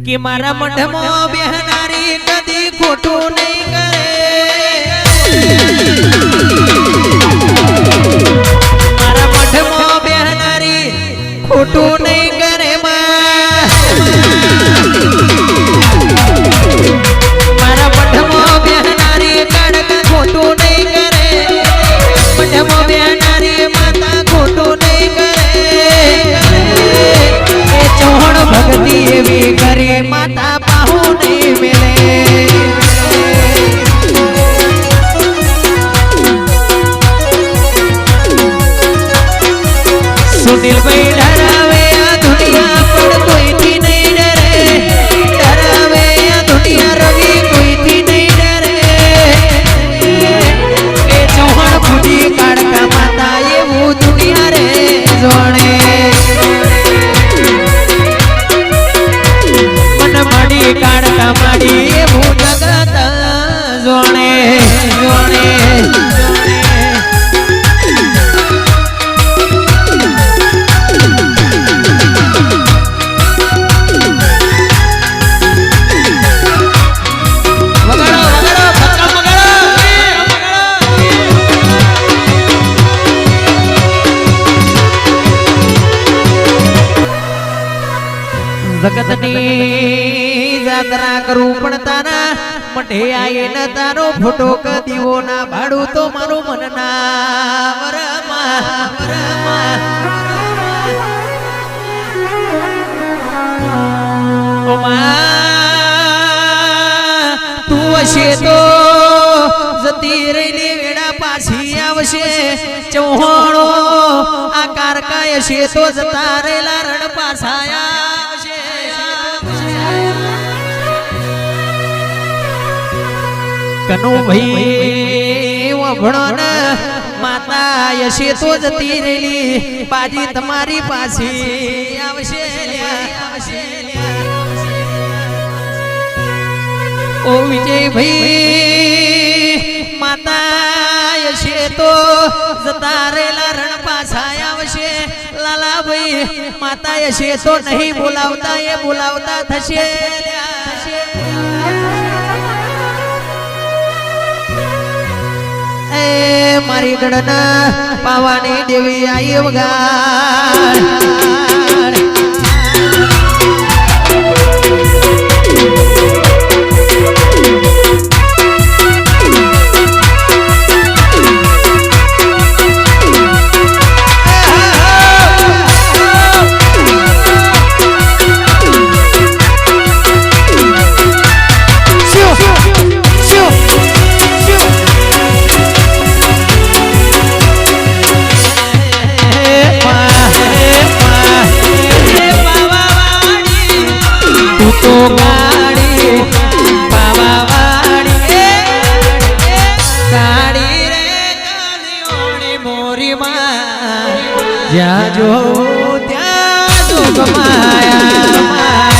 कि मारा मठमो बेहनारी कदी खोटू नहीं करे मारा मठमो बेहनारी खोटू नहीं करे मारा मठमो बेहनारी कड़क खोटू नहीं करे मठमो बेहनारी माता खोटू नहीं करे चौहण भक्ति एवी करे माता पाहु नहीं मिले सुनील भाई डरावे आ दुनिया पर कोई थी नहीं डरे डरावे आ दुनिया रवि कोई थी नहीं डरे ए चौहण फूटी काड़का माता ये वो दुनिया रे जोड़े काड़का माड़ी ये भू जगत जोणे जोणे जगतनी यात्रा करू पण ताना मठे आये न तारो फोटो क दीवो ना भाडू तो मारू मन ना वरमा वरमा ओ मा तू अशे तो जती रेली वेडा पाशी आवशे चौहाणो आकार काय अशे तो जता रेला रण पासाया कनु भाई वभणो न माता यशे तो जती रेली बाजी तुम्हारी पासी आवशे ओ विजय भाई माता यशे तो जता रेला रण पासा आवशे लाला भाई माता यशे तो नहीं बोलावता ये बोलावता थशे मारी गणन पावानी देवी आई वगार जो त्या जो माया